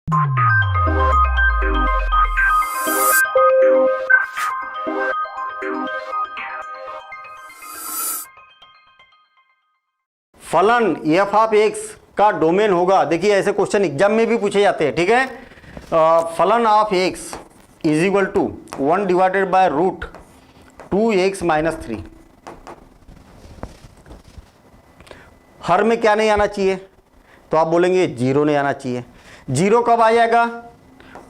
फलन F of x का domain होगा। देखिए ऐसे क्वेश्चन एग्जाम में भी पूछे जाते हैं, ठीक है। फलन of X is equal to 1 divided by root 2x minus 3। हर में क्या नहीं आना चाहिए, तो आप बोलेंगे 0 नहीं आना चाहिए। 0 कब आ जाएगा,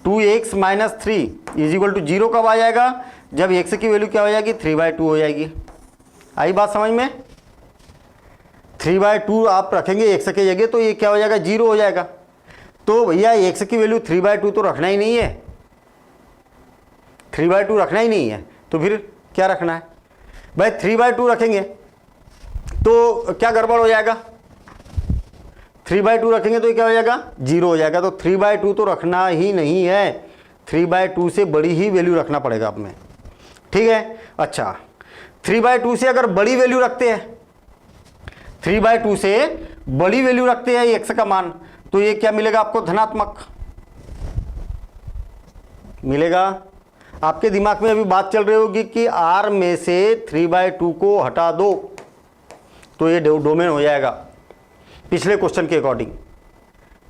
2x minus 3 is equal to 0 कब आ जाएगा, जब x की वैल्यू क्या हो जाएगी, 3/2 हो जाएगी। आई बात समझ में, 3/2 आप रखेंगे x की जगह तो ये क्या हो जाएगा, 0 हो जाएगा। तो भैया x की वैल्यू 3/2 तो रखना ही नहीं है, 3/2 रखना ही नहीं है, तो फिर क्या रखना है भाई, 3/2 रखेंगे तो क्या गड़बड़ हो जाएगा, 3/2 रखेंगे तो ये क्या हो जाएगा, 0 हो जाएगा। तो 3/2 तो रखना ही नहीं है, 3/2 से बड़ी ही वैल्यू रखना पड़ेगा आप में, ठीक है। अच्छा 3/2 से अगर बड़ी वैल्यू रखते हैं, 3/2 से बड़ी वैल्यू रखते हैं x का मान, तो ये क्या मिलेगा आपको, धनात्मक मिलेगा। आपके दिमाग में अभी बात चल रही होगी कि r में से 3/2 को हटा दो तो ये डोमेन हो जाएगा पिछले क्वेश्चन के अकॉर्डिंग,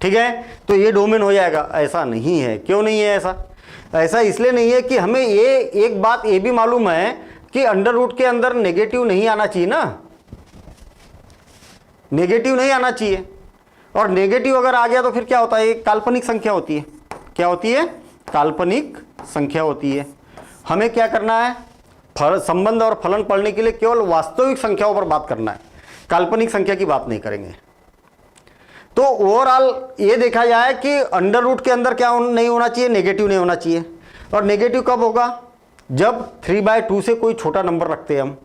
ठीक है। तो ये डोमेन हो जाएगा, ऐसा नहीं है। क्यों नहीं है ऐसा, ऐसा इसलिए नहीं है कि हमें ये एक बात ये भी मालूम है कि अंडर रूट के अंदर नेगेटिव नहीं आना चाहिए ना, नेगेटिव नहीं आना चाहिए। और नेगेटिव अगर आ गया तो फिर क्या होता है, एक काल्पनिक संख्या होती है। क्या होती है, काल्पनिक संख्या होती है। हमें क्या करना है, संबंध और फलन पढ़ने के लिए केवल वास्तविक संख्याओं पर बात करना है, काल्पनिक संख्या की बात नहीं करेंगे। तो ओवरऑल ये देखा जाए कि अंडर रूट के अंदर क्या नहीं होना चाहिए, नेगेटिव नहीं होना चाहिए। और नेगेटिव कब होगा, जब 3/2 से कोई छोटा नंबर रखते हैं हम,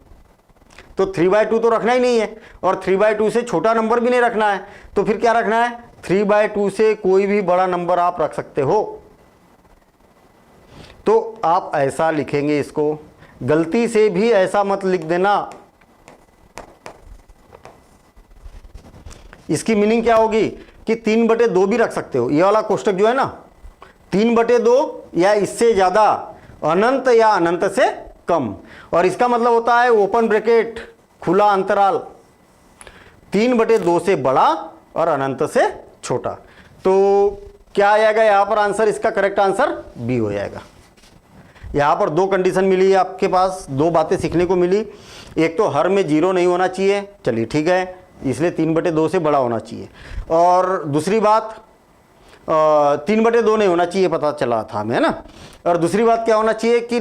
तो 3/2 तो रखना ही नहीं है, और 3/2 से छोटा नंबर भी नहीं रखना है, तो फिर क्या रखना है, 3/2 से कोई भी बड़ा नंबर आप रख सकते हो। तो आप ऐसा लिखेंगे इसको, गलती से भी ऐसा मत लिख देना। इसकी मीनिंग क्या होगी कि 3/2 भी रख सकते हो। ये वाला कोष्टक जो है ना, 3/2 या इससे ज्यादा, अनंत या अनंत से कम। और इसका मतलब होता है ओपन ब्रैकेट खुला अंतराल, 3/2 से बड़ा और अनंत से छोटा। तो क्या आ जाएगा यहां पर आंसर, इसका करेक्ट आंसर बी हो जाएगा। यहां पर दो कंडीशन मिली आपके पास, दो बातें सीखने को मिली। एक तो हर में 0 नहीं होना चाहिए, चलिए ठीक है, इसलिए 3/2 से बड़ा होना चाहिए। और दूसरी बात 3/2 नहीं होना चाहिए, पता चला था हमें, है ना। और दूसरी बात क्या होना चाहिए कि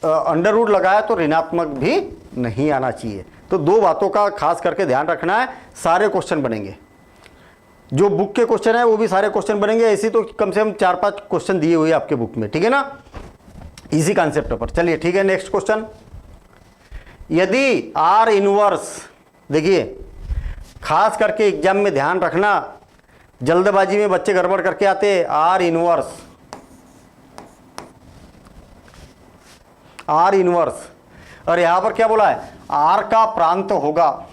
अंडर रूट लगाया तो ऋणात्मक भी नहीं आना चाहिए। तो दो बातों का खास करके ध्यान रखना है, सारे क्वेश्चन बनेंगे। जो बुक के क्वेश्चन है वो भी सारे क्वेश्चन बनेंगे, ऐसी तो कम से कम 4-5 क्वेश्चन दिए हुए आपके बुक में, ठीक है ना, इसी कॉन्सेप्ट पर। चलिए ठीक है, नेक्स्ट क्वेश्चन। यदि R इनवर्स, देखिए खास करके एग्जाम में ध्यान रखना, जल्दबाजी में बच्चे गड़बड़ करके आते हैं। R इनवर्स, और यहां पर क्या बोला है, R का प्रांत होगा।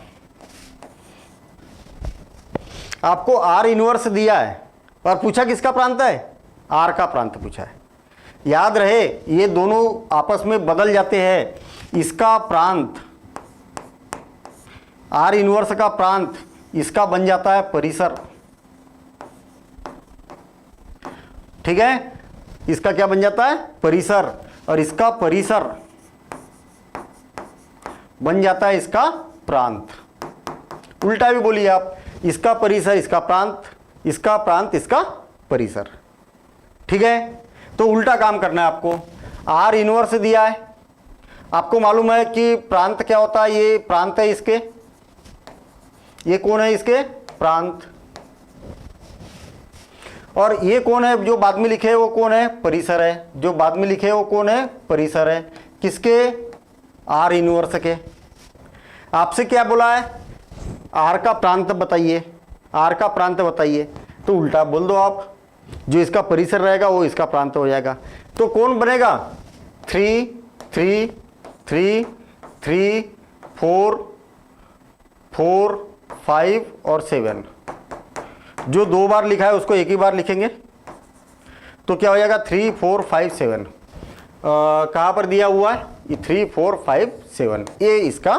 आपको R इनवर्स दिया है और पूछा किसका प्रांत है, R का प्रांत पूछा है। याद रहे ये दोनों आपस में बदल जाते हैं। इसका प्रांत, R इनवर्स का प्रांत, इसका बन जाता है परिसर, ठीक है। इसका क्या बन जाता है, परिसर, और इसका परिसर बन जाता है इसका प्रांत। उल्टा भी बोलिए आप, इसका परिसर इसका प्रांत, इसका प्रांत इसका परिसर, ठीक है। तो उल्टा काम करना है आपको। R इनवर्स दिया है, आपको मालूम है कि प्रांत क्या होता है, ये प्रांत है इसके, ये कौन है इसके प्रांत, और ये कौन है जो बाद में लिखे है वो कौन है, परिसर है। जो बाद में लिखे है वो कौन है, परिसर है। किसके, R इनवर्स के। आपसे क्या बोला है, R का प्रांत बताइए, R का प्रांत बताइए, तो उल्टा बोल दो आप, जो इसका परिसर रहेगा वो इसका प्रांत हो जाएगा। तो कौन बनेगा, 3 3 3 3 4 4 5 और 7। जो 2 बार लिखा है उसको एक ही बार लिखेंगे, तो क्या हो जाएगा 3 4 5 7, कहाँ पर दिया हुआ है ये 3 4 5 7, ये इसका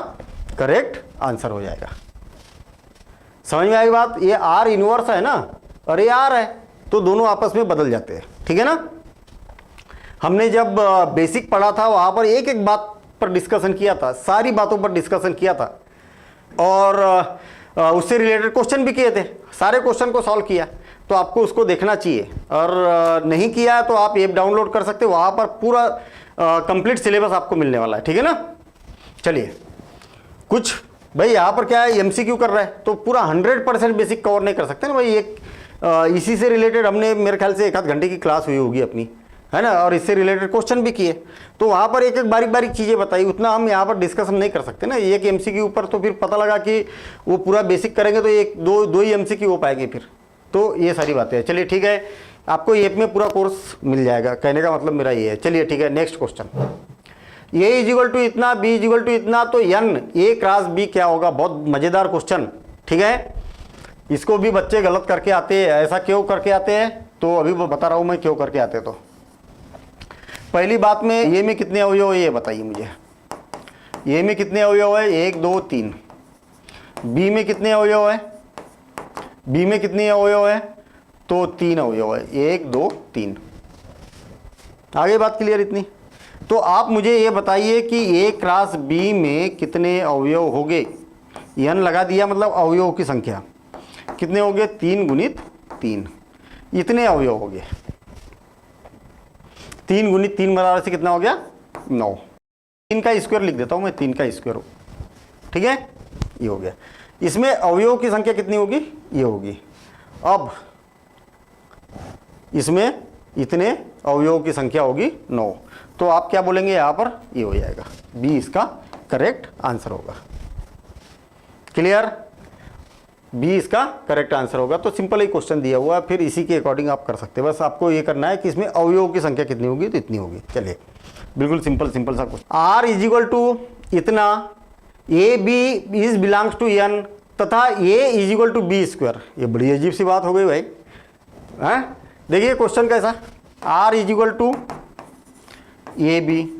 करेक्ट आंसर हो जाएगा। समझ में आई बात? ये आर इनवर्स है ना और ये आर है, तो दोनों आपस में बदल जाते हैं, ठीक है ना। हमने जब बेसिक पढ़ा था वहां पर एक एक बात पर डिस्कशन किया था, सारी बातों पर डिस्कशन किया था और उससे रिलेटेड क्वेश्चन भी किए थे, सारे क्वेश्चन को सॉल्व किया, तो आपको उसको देखना चाहिए। और नहीं किया तो आप ऐप डाउनलोड कर सकते हो, वहां पर पूरा कंप्लीट सिलेबस आपको मिलने वाला है, ठीक है ना। चलिए कुछ भाई यहाँ पर क्या है एमसीक्यू कर रहा है तो पूरा 100% बेसिक कवर नहीं कर सकते ना भाई। एक इसी से रिलेटेड हमने मेरे ख्याल से 1 आध घंटे की क्लास हुई होगी अपनी, है ना, और इससे रिलेटेड क्वेश्चन भी किए, तो वहाँ पर एक एक बारीक बारीक चीज़ें बताई, उतना हम यहाँ पर डिस्कशन नहीं कर सकते ना एक एमसीक्यू ऊपर। तो फिर पता लगा कि वो पूरा बेसिक करेंगे तो एक दो ही एमसीक्यू हो पाएंगे फिर, तो ये सारी बातें हैं। चलिए ठीक है, आपको ऐप में पूरा कोर्स मिल जाएगा, कहने का मतलब मेरा ये है। चलिए ठीक है, next question, A equal to इतना, बी इजिकल टू इतना, तो एन ए क्रॉस बी क्या होगा? बहुत मज़ेदार क्वेश्चन, ठीक है। इसको भी बच्चे गलत करके आते हैं, ऐसा क्यों करके आते हैं तो अभी बता रहा हूँ मैं क्यों करके आते। तो पहली बात में ए में कितने अवयव है ये बताइए मुझे, ए में कितने अवयव है? 1 2 3। बी में कितने अवयव है? बी में कितने अवयव है? तो 3 अवयव है, 1 2 3। आगे बात क्लियर इतनी? तो आप मुझे ये बताइए कि ए क्रॉस बी में कितने अवयव होंगे? एन लगा दिया, मतलब अवयव की संख्या कितने होंगे? 3 गुणित 3, इतने अवयव हो गए। 3 गुणित 3 बराबर से कितना हो गया? 9। 3 का स्क्वायर लिख देता हूं मैं, 3 का स्क्वायर, ठीक है, ये हो गया। इसमें अवयव की संख्या कितनी होगी? ये होगी। अब इसमें इतने अवयव की संख्या होगी 9, तो आप क्या बोलेंगे यहाँ पर? ये हो जाएगा, बी इसका करेक्ट आंसर होगा। क्लियर? बी इसका करेक्ट आंसर होगा। तो सिंपल ही क्वेश्चन दिया हुआ है, फिर इसी के अकॉर्डिंग आप कर सकते हैं। बस आपको ये करना है कि इसमें अवयव की संख्या कितनी होगी, तो इतनी होगी। चलिए बिल्कुल सिंपल सा question. R is equal to इतना, A B is belongs to N तथा A is equal to B square. ये बड़ी अजीब सी बात हो गई भाई, हैं? देखिए क्वेश्चन कैसा, R is equal to A B.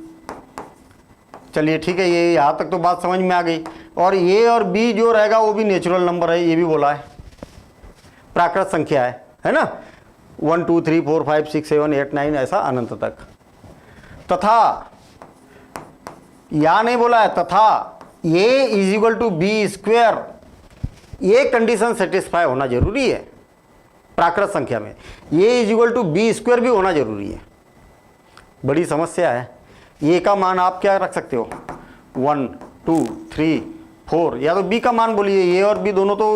चलिए ठीक है, ये यहाँ तक तो बात समझ में आ गई। और ए और बी जो रहेगा वो भी नेचुरल नंबर है, ये भी बोला है, प्राकृत संख्या है ना। 1 2 3 4 5 6 7 8 9 ऐसा अनंत तक। तथा या नहीं बोला है, तथा A is equal to B square, ये कंडीशन सेटिस्फाई होना जरूरी है प्राकृत संख्या में। A is equal to B square भी होना जरूरी है। बड़ी समस्या है। ए का मान आप क्या रख सकते हो? 1 2 3 4, या तो बी का मान बोलिए, ए और बी दोनों तो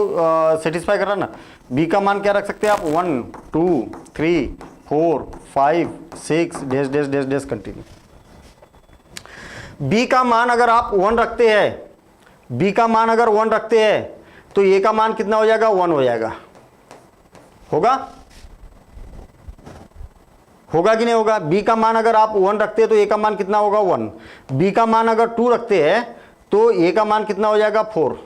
सेटिस्फाई कर रहा ना। बी का मान क्या रख सकते हैं आप? 1 2 3 4 5 6 dash dash dash dash continue. B का मान अगर आप 1 रखते हैं, बी का मान अगर 1 रखते हैं तो ए का मान कितना हो जाएगा? 1 हो जाएगा। होगा? होगा कि नहीं होगा? बी का मान अगर आप 1 रखते हैं तो ए का मान कितना होगा? 1। बी का मान अगर 2 रखते हैं तो ए का मान कितना हो जाएगा? 4।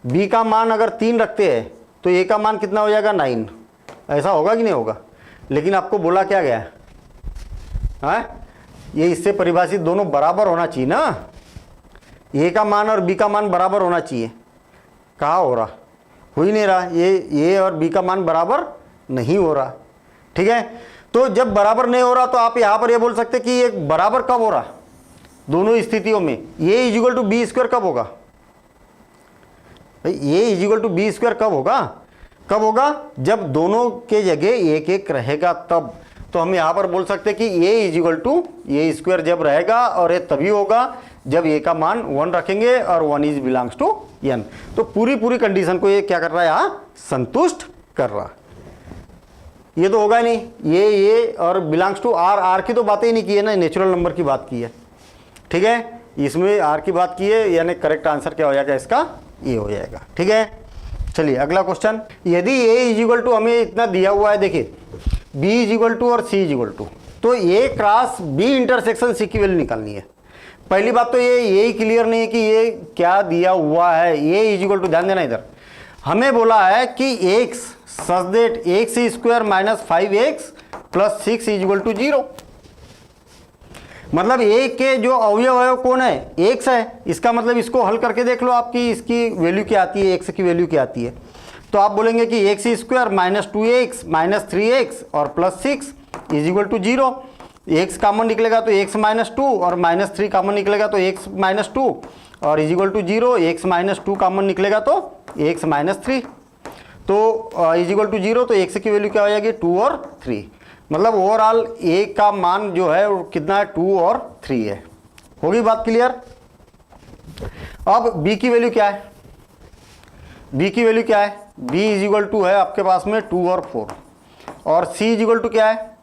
बी का मान अगर 3 रखते हैं तो ए का मान कितना हो जाएगा? 9। ऐसा होगा कि नहीं होगा? लेकिन आपको बोला क्या गया है? ये इससे परिभाषित दोनों बराबर होना चाहिए ना, ए का मान और बी का मान बराबर होना चाहिए। कहाँ हो रहा? हो ही नहीं रहा। ये ए और बी का मान बराबर नहीं हो रहा, ठीक है। तो जब बराबर नहीं हो रहा तो आप यहां पर ये बोल सकते कि ये बराबर कब हो रहा? दोनों स्थितियों में A is equal to B square कब होगा? A is equal to B square कब होगा? कब होगा? जब दोनों के जगह एक एक रहेगा तब। तो हम यहां पर बोल सकते कि A is equal to A square जब रहेगा, और ये तभी होगा जब ए का मान 1 रखेंगे और 1 इज बिलोंग्स टू एन। तो पूरी कंडीशन को ये क्या कर रहा है? यहां संतुष्ट कर रहा। ये तो होगा नहीं, ये और बिलोंग्स टू आर, आर की तो बातें ही नहीं की है ना, नेचुरल नंबर की बात की है, ठीक है। इसमें आर की बात की है, यानी करेक्ट आंसर क्या हो जाएगा इसका? ये हो जाएगा, ठीक है। चलिए अगला क्वेश्चन, यदि ए इज इक्वल टू, हमें इतना दिया हुआ है, देखिए बी इज इक्वल टू और सी इज इक्वल टू, तो ए क्रॉस बी इंटरसेक्शन सी की वैल्यू निकालनी है। पहली बात तो ये यही क्लियर नहीं है कि ये क्या दिया हुआ है। ए इज इक्वल टू, ध्यान देना इधर, हमें बोला है कि एक such that X square minus 5x plus 6 is equal to 0। मतलब a के जो अवयव कौन है, x है। इसका मतलब इसको हल करके देख लो, आपकी इसकी वैल्यू क्या आती है, x की वैल्यू क्या आती है। तो आप बोलेंगे कि x square minus 2x minus 3x और plus 6 is equal to 0। X common निकलेगा तो x माइनस 2 और माइनस 3 कॉमन निकलेगा तो x माइनस 2 और is equal to 0। X minus 2 common निकलेगा तो x माइनस 3 तो इज इक्वल टू 0। तो x की वैल्यू क्या हो जाएगी, 2 और 3। मतलब ओवरऑल a का मान जो है वो कितना है, 2 और 3 है। होगी बात क्लियर। अब b की वैल्यू क्या है, b की वैल्यू क्या है, b इज इक्वल टू है आपके पास में 2 और 4 और c इज इक्वल टू क्या है,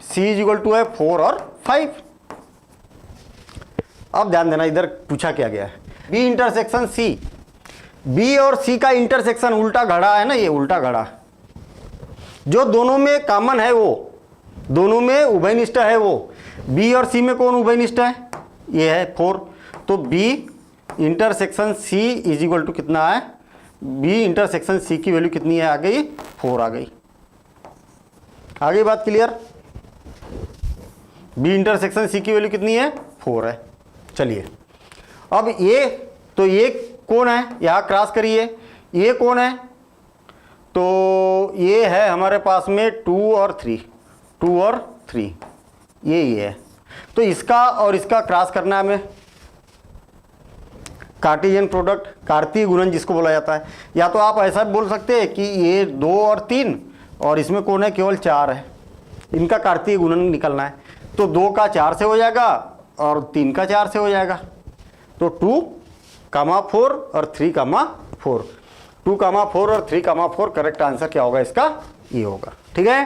c इज इक्वल टू है 4 और 5। अब ध्यान देना, इधर पूछा क्या गया है, b इंटरसेक्शन c, b और c का इंटरसेक्शन उल्टा घड़ा है ना, ये उल्टा घड़ा जो दोनों में कॉमन है, वो दोनों में उभयनिष्ठ है, वो b और c में कौन उभयनिष्ठ है, ये है 4। तो b intersection c is equal to कितना है, b इंटरसेक्शन c की वैल्यू कितनी है, आ गई 4 आ गई। आ गई बात क्लियर। b इंटरसेक्शन c की वैल्यू कितनी है, 4 है। चलिए अब ये, तो ये कौन है, यहाँ क्रॉस करिए, ये कौन है, तो ये है हमारे पास में 2 और 3, 2 और 3 ये है। तो इसका और इसका क्रॉस करना है हमें, कार्टेशियन प्रोडक्ट, कार्तीय गुणन जिसको बोला जाता है। या तो आप ऐसा बोल सकते हैं कि ये 2 और 3 और इसमें कौन है, केवल 4 है, इनका कार्तीय गुणन निकलना है। तो 2 का 4 से हो जाएगा और 3 का 4 से हो जाएगा। तो 2, 4 और 3, 4, 2, 4 और 3, 4 करेक्ट आंसर क्या होगा इसका, ये होगा। ठीक है,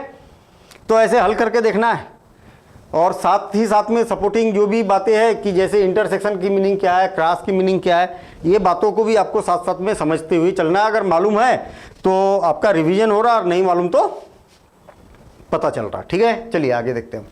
तो ऐसे हल करके देखना है। और साथ ही साथ में सपोर्टिंग जो भी बातें हैं कि जैसे इंटरसेक्शन की मीनिंग क्या है, क्रॉस की मीनिंग क्या है, ये बातों को भी आपको साथ साथ में समझते हुए चलना है। अगर मालूम है तो आपका रिवीजन हो रहा है और नहीं मालूम तो पता चल रहा। ठीक है, चलिए आगे देखते हैं।